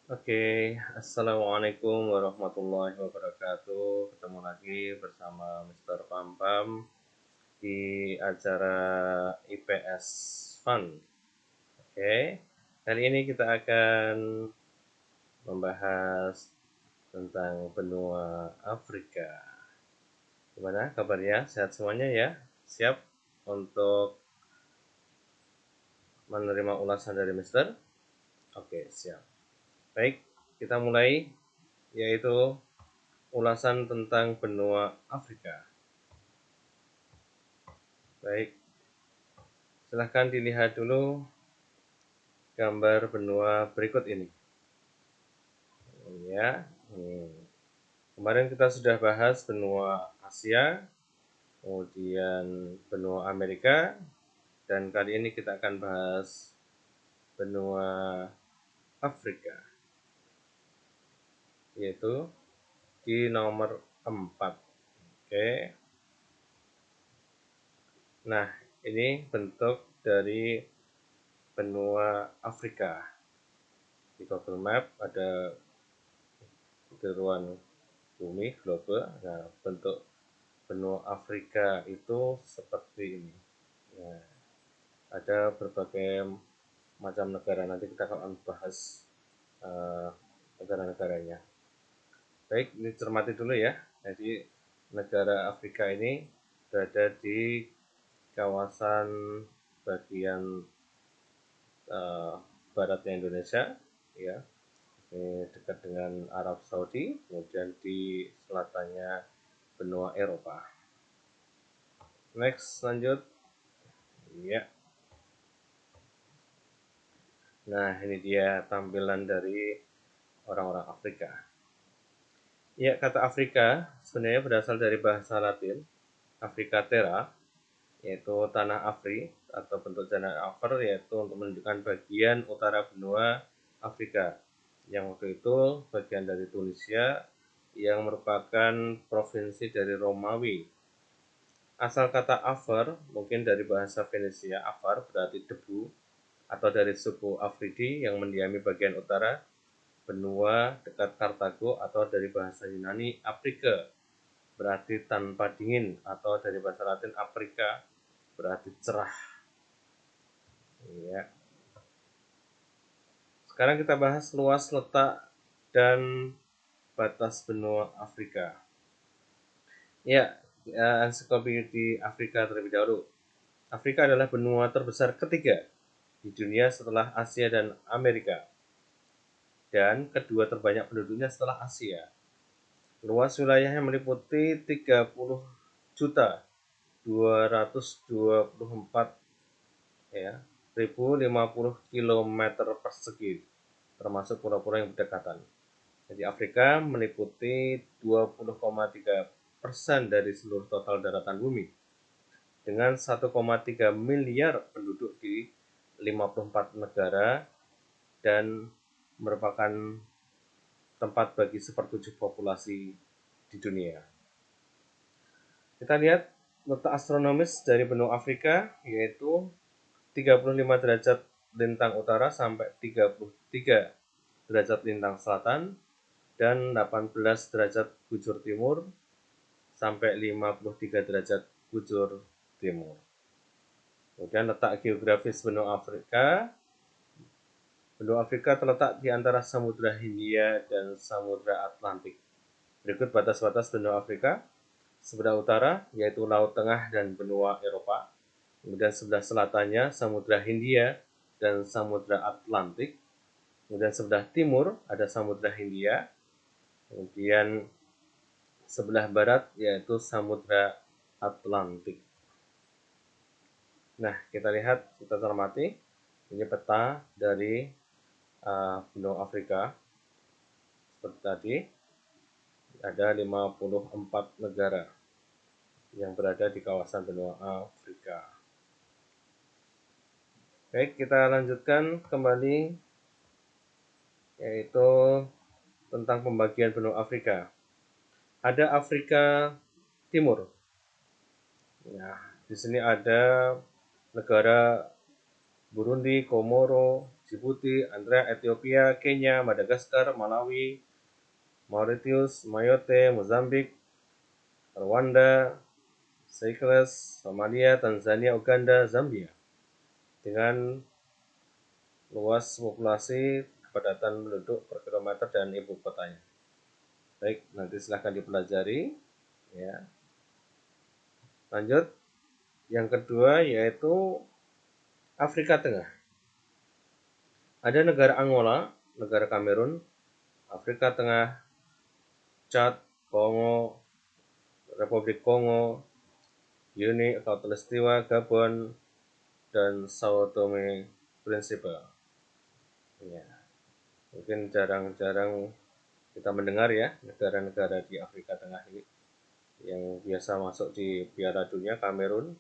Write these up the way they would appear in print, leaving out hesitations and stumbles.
Oke, Assalamualaikum warahmatullahi wabarakatuh. Ketemu lagi bersama Mr. Pampam di acara IPS Fun. Oke, kali ini kita akan membahas tentang benua Afrika. Gimana kabarnya? Sehat semuanya ya? Siap untuk menerima ulasan dari Mister? Oke, siap. Baik, kita mulai, yaitu ulasan tentang benua Afrika. Baik, silahkan dilihat dulu gambar benua berikut ini. Ya, kemarin kita sudah bahas benua Asia, kemudian benua Amerika, dan kali ini kita akan bahas benua Afrika, yaitu di nomor 4. Oke. Nah, ini bentuk dari benua Afrika. Di Google Map ada tiruan bumi, globe. Nah, bentuk benua Afrika itu seperti ini. Nah, ada berbagai macam negara. Nanti kita akan bahas negara-negaranya. Baik, ini cermati dulu ya. Jadi negara Afrika ini berada di kawasan bagian baratnya Indonesia, ya, ini dekat dengan Arab Saudi, kemudian di selatannya benua Eropa. Next, lanjut. Ya. Nah, ini dia tampilan dari orang-orang Afrika. Ya, kata Afrika sebenarnya berasal dari bahasa Latin Africa Terra, yaitu tanah Afri atau bentuk jana Afer, yaitu untuk menunjukkan bagian utara benua Afrika yang waktu itu bagian dari Tunisia yang merupakan provinsi dari Romawi. Asal kata Afer mungkin dari bahasa Venesia. Afar berarti debu, atau dari suku Afridi yang mendiami bagian utara benua dekat Kartago, atau dari bahasa Yunani Aprike berarti tanpa dingin, atau dari bahasa Latin Africa berarti cerah. Ya. Sekarang kita bahas luas, letak, dan batas benua Afrika. Ya, ensiklopedia Afrika terlebih dahulu. Afrika adalah benua terbesar ketiga di dunia setelah Asia dan Amerika, dan kedua terbanyak penduduknya setelah Asia. Luas wilayahnya meliputi 30 juta 224 ya, 1050 km persegi, termasuk pulau-pulau yang berdekatan. Jadi Afrika meliputi 20,3% dari seluruh total daratan bumi, dengan 1,3 miliar penduduk di 54 negara, dan merupakan tempat bagi sepertujuh populasi di dunia. Kita lihat letak astronomis dari benua Afrika, yaitu 35 derajat lintang utara sampai 33 derajat lintang selatan, dan 18 derajat bujur timur sampai 53 derajat bujur timur. Kemudian letak geografis benua Afrika. Benua Afrika terletak di antara Samudra Hindia dan Samudra Atlantik. Berikut batas-batas benua Afrika. Sebelah utara yaitu Laut Tengah dan benua Eropa. Kemudian sebelah selatannya Samudra Hindia dan Samudra Atlantik. Kemudian sebelah timur ada Samudra Hindia. Kemudian sebelah barat yaitu Samudra Atlantik. Nah, kita lihat, kita cermati. Ini peta dari benua Afrika. Seperti tadi, ada 54 negara yang berada di kawasan benua Afrika. Baik, kita lanjutkan kembali, yaitu tentang pembagian benua Afrika. Ada Afrika Timur. Nah, di sini ada negara Burundi, Komoro, Djibouti, Eritrea, Ethiopia, Kenya, Madagaskar, Malawi, Mauritius, Mayotte, Mozambik, Rwanda, Seychelles, Somalia, Tanzania, Uganda, Zambia, dengan luas populasi, kepadatan penduduk per kilometer, dan ibu kotanya. Baik, nanti silahkan dipelajari. Ya. Lanjut, yang kedua yaitu Afrika Tengah. Ada negara Angola, negara Kamerun, Afrika Tengah, Chad, Kongo, Republik Kongo, Uni Khatulistiwa, Gabon, dan Sao Tome Principe. Ya, mungkin jarang-jarang kita mendengar ya negara-negara di Afrika Tengah ini. Yang biasa masuk di Piala Dunia, Kamerun,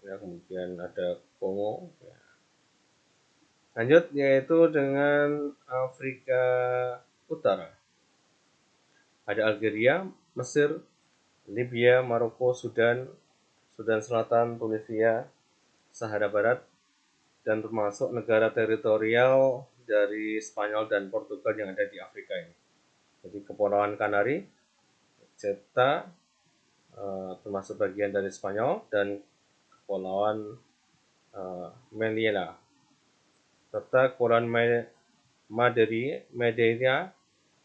ya, kemudian ada Kongo. Ya. Lanjut, yaitu dengan Afrika Utara. Ada Algeria, Mesir, Libya, Maroko, Sudan, Sudan Selatan, Tunisia, Sahara Barat, dan termasuk negara teritorial dari Spanyol dan Portugal yang ada di Afrika ini. Jadi Kepulauan Kanari, Ceuta, termasuk bagian dari Spanyol, dan Kepulauan Melilla, serta Kepulauan Madeira,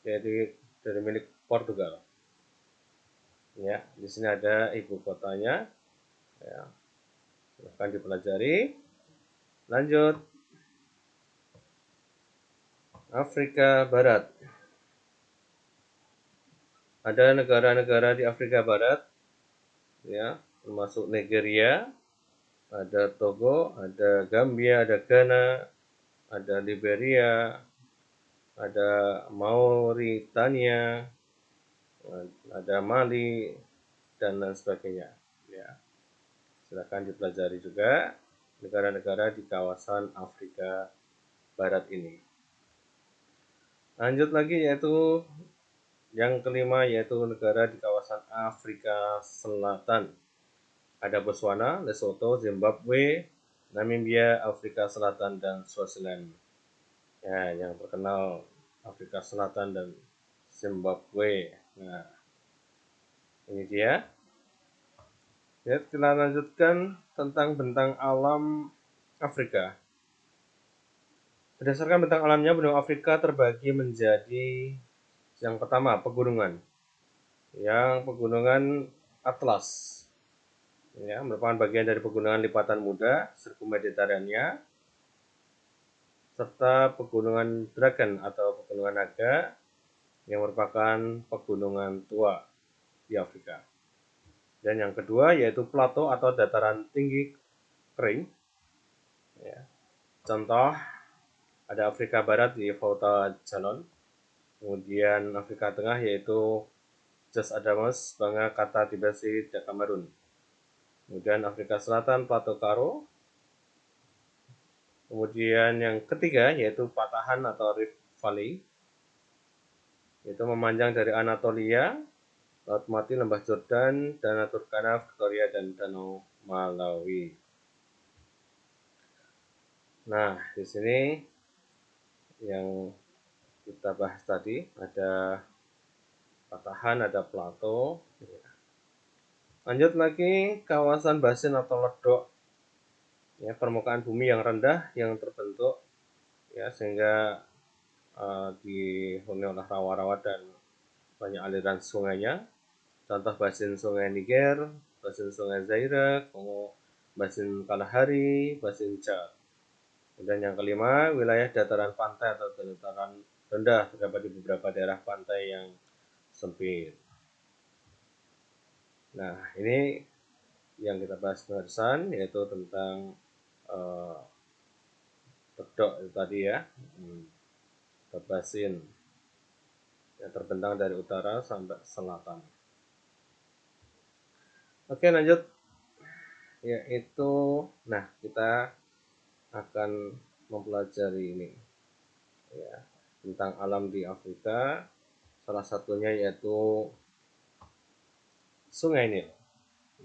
yaitu dari milik Portugal. Ya, di sini ada ibu kotanya. Ya, akan dipelajari. Lanjut, Afrika Barat. Ada negara-negara di Afrika Barat, ya, termasuk Nigeria, ada Togo, ada Gambia, ada Ghana, ada Liberia, ada Mauritania, ada Mali, dan lain sebagainya. Ya, silakan dipelajari juga negara-negara di kawasan Afrika Barat ini. Lanjut lagi, yaitu yang kelima, yaitu negara di kawasan Afrika Selatan. Ada Botswana, Lesotho, Zimbabwe, Namibia, Afrika Selatan, dan Swaziland. Ya, yang terkenal Afrika Selatan dan Zimbabwe. Nah, ini dia. Ya, kita lanjutkan tentang bentang alam Afrika. Berdasarkan bentang alamnya, benua Afrika terbagi menjadi yang pertama, pegunungan. Yang pegunungan Atlas, ya, merupakan bagian dari pegunungan lipatan muda, sirkum Mediterania, serta pegunungan Dragon atau pegunungan naga, yang merupakan pegunungan tua di Afrika. Dan yang kedua yaitu plato atau dataran tinggi kering. Ya. Contoh, ada Afrika Barat di Fouta Jalon, kemudian Afrika Tengah yaitu Jos Adamas, Banga, Kata, Tibesi, dan Kamerun. Kemudian Afrika Selatan, Plato Karo. Kemudian yang ketiga yaitu patahan atau Rift Valley, yaitu memanjang dari Anatolia, Laut Mati, Lembah Jordan, Danau Turkana, Victoria, dan Danau Malawi. Nah, di sini yang kita bahas tadi ada patahan, ada plato. Lanjut lagi, kawasan basin atau ledok, ya, permukaan bumi yang rendah yang terbentuk, ya, sehingga dihuni oleh rawa-rawa dan banyak aliran sungainya. Contoh basin Sungai Niger, basin Sungai Zaire, basin Kalahari, basin Chad. Dan yang kelima, wilayah dataran pantai atau dataran rendah terdapat di beberapa daerah pantai yang sempit. Nah, ini yang kita bahas barusan, yaitu tentang ledok itu tadi ya, basin yang terbentang dari utara sampai selatan. Oke, lanjut, yaitu, nah, kita akan mempelajari ini, ya, tentang alam di Afrika. Salah satunya yaitu Sungai Nil.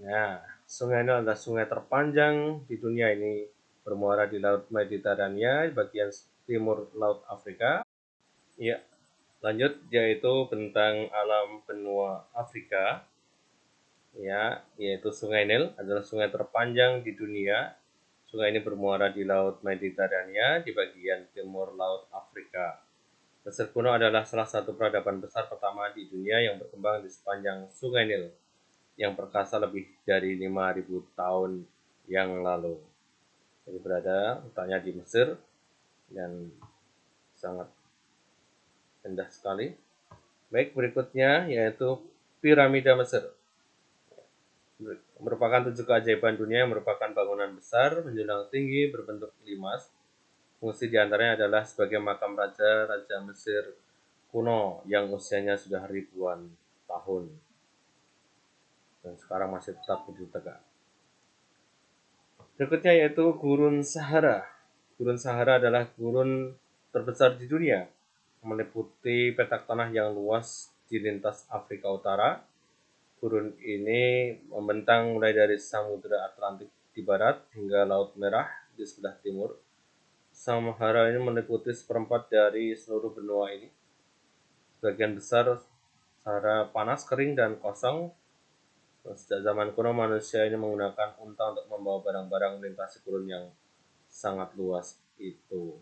Ya, Sungai Nil adalah sungai terpanjang di dunia ini, bermuara di Laut Mediterania bagian timur Laut Afrika. Ya, lanjut yaitu bentang alam benua Afrika. Ya, yaitu Sungai Nil adalah sungai terpanjang di dunia. Sungai ini bermuara di Laut Mediterania di bagian timur Laut Afrika. Mesir kuno adalah salah satu peradaban besar pertama di dunia yang berkembang di sepanjang Sungai Nil yang perkasa lebih dari 5.000 tahun yang lalu. Jadi berada letaknya di Mesir dan sangat indah sekali. Baik, berikutnya yaitu piramida Mesir. Merupakan 7 keajaiban dunia yang merupakan bangunan besar menjulang tinggi berbentuk limas. Fungsi diantaranya adalah sebagai makam raja-raja Mesir kuno yang usianya sudah ribuan tahun dan sekarang masih tetap berdiri tegak. Berikutnya yaitu Gurun Sahara. Gurun Sahara adalah gurun terbesar di dunia, meliputi petak tanah yang luas di lintas Afrika Utara. Gurun ini membentang mulai dari Samudra Atlantik di barat hingga Laut Merah di sebelah timur. Sahara ini meliputi seperempat dari seluruh benua ini. Sebagian besar Sahara panas, kering, dan kosong. Sejak zaman kuno manusia ini menggunakan unta untuk membawa barang-barang melintasi gurun yang sangat luas itu.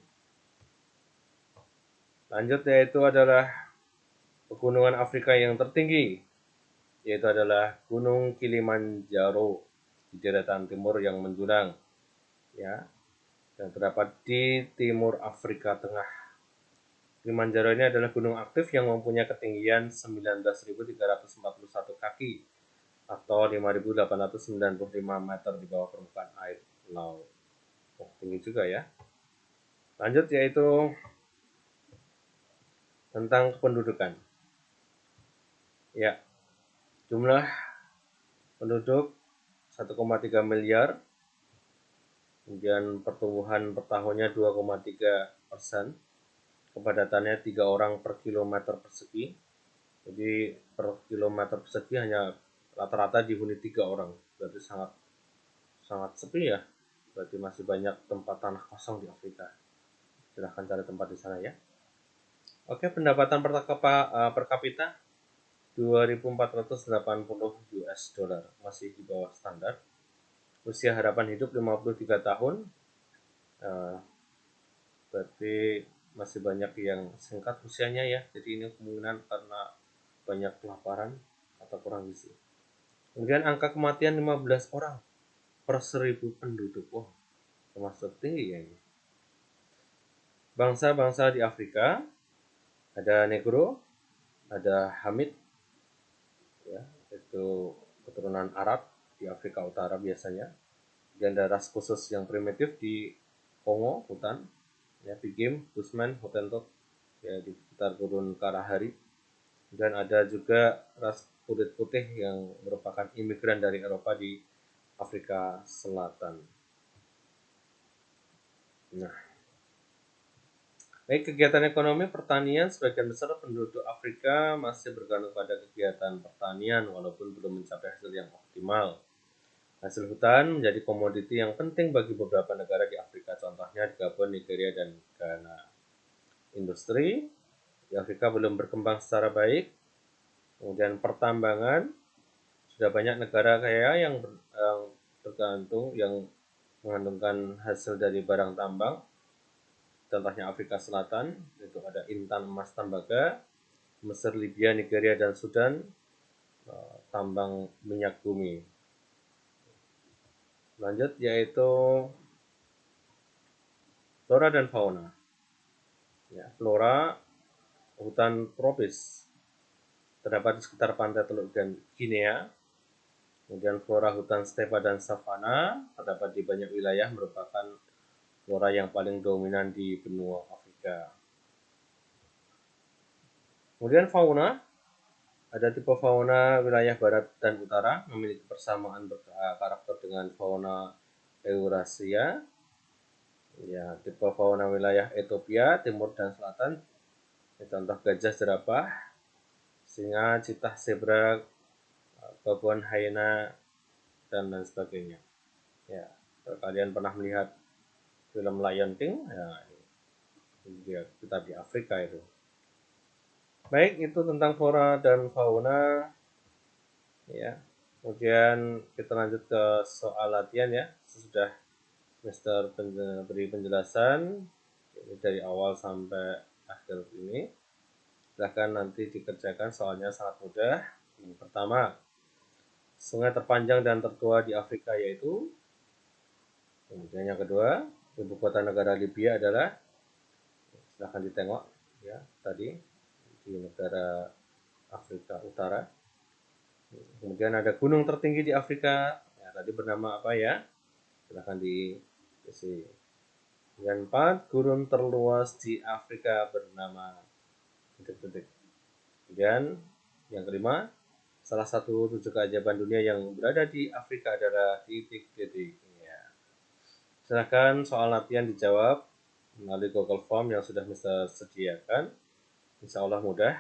Lanjut yaitu adalah pegunungan Afrika yang tertinggi, yaitu adalah Gunung Kilimanjaro di deretan timur yang menjulang, ya, yang terdapat di timur Afrika Tengah. Kilimanjaro ini adalah gunung aktif yang mempunyai ketinggian 19.341 kaki atau 5.895 meter di bawah permukaan air laut. Tinggi juga ya. Lanjut yaitu tentang kependudukan. Ya, jumlah penduduk 1,3 miliar, kemudian pertumbuhan per tahunnya 2,3%, kepadatannya 3 orang per kilometer persegi. Jadi per kilometer persegi hanya rata-rata dihuni 3 orang, berarti sangat sepi ya. Berarti masih banyak tempat tanah kosong di Afrika. Silahkan cari tempat di sana ya. Oke, pendapatan per kapita 2.480 US dollar, masih di bawah standar. Usia harapan hidup 53 tahun, berarti masih banyak yang singkat usianya ya. Jadi ini kemungkinan karena banyak kelaparan atau kurang gizi. Kemudian angka kematian 15 orang per 1.000 penduduk. Wah, termasuk tinggi ya ini. Bangsa-bangsa di Afrika, ada Negro, ada Hamid, ya, itu keturunan Arab di Afrika Utara biasanya. Dan ada ras khusus yang primitif di Kongo, hutan, ya, Pigim, Busman, Hottentot, ya, di sekitar gurun Kalahari. Dan ada juga ras kulit putih yang merupakan imigran dari Eropa di Afrika Selatan. Nah, baik, kegiatan ekonomi pertanian, sebagian besar penduduk Afrika masih bergantung pada kegiatan pertanian walaupun belum mencapai hasil yang optimal. Hasil hutan menjadi komoditi yang penting bagi beberapa negara di Afrika, contohnya di Gabon, Nigeria, dan Ghana. Industri di Afrika belum berkembang secara baik. Kemudian pertambangan, sudah banyak negara kaya yang tergantung, yang mengandungkan hasil dari barang tambang. Contohnya Afrika Selatan, itu ada intan emas tembaga, Mesir, Libya, Nigeria, dan Sudan, tambang minyak bumi. Lanjut yaitu flora dan fauna. Ya, flora hutan tropis terdapat di sekitar pantai Teluk dan Guinea. Kemudian flora hutan stepa dan savana terdapat di banyak wilayah, merupakan flora yang paling dominan di benua Afrika. Kemudian fauna, ada tipe fauna wilayah barat dan utara, memiliki persamaan karakter dengan fauna Eurasia. Ya, tipe fauna wilayah Ethiopia, timur dan selatan, contoh gajah, jerapah, singa, citah, zebra, babuan, hyena, dan lain sebagainya. Ya, kalau kalian pernah melihat film Lion King, ya, kita di Afrika itu. Baik, itu tentang flora dan fauna ya. Kemudian kita lanjut ke soal latihan ya. Sesudah Mister beri penjelasan ini dari awal sampai akhir ini. Silahkan nanti dikerjakan, soalnya sangat mudah. Yang pertama, sungai terpanjang dan tertua di Afrika yaitu. Kemudian yang kedua, ibu kota negara Libya adalah, silahkan ditengok ya tadi di negara Afrika Utara. Kemudian ada gunung tertinggi di Afrika, ya, tadi bernama apa ya? Silahkan diisi. Yang 4, gurun terluas di Afrika bernama titik-titik. Kemudian yang kelima, salah satu 7 keajaiban dunia yang berada di Afrika adalah titik-titik. Ya. Silahkan soal latihan dijawab melalui Google Form yang sudah Mister sediakan. Insya Allah mudah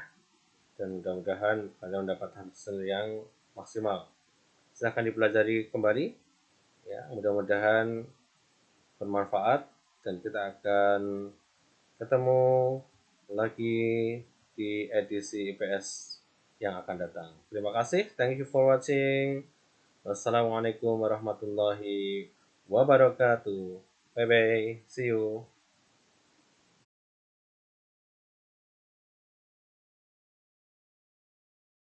dan mudah-mudahan kalian mendapat hasil yang maksimal. Silahkan dipelajari kembali. Ya, mudah-mudahan bermanfaat dan kita akan ketemu lagi di edisi IPS yang akan datang. Terima kasih. Thank you for watching. Wassalamualaikum warahmatullahi wabarakatuh. Bye bye. See you.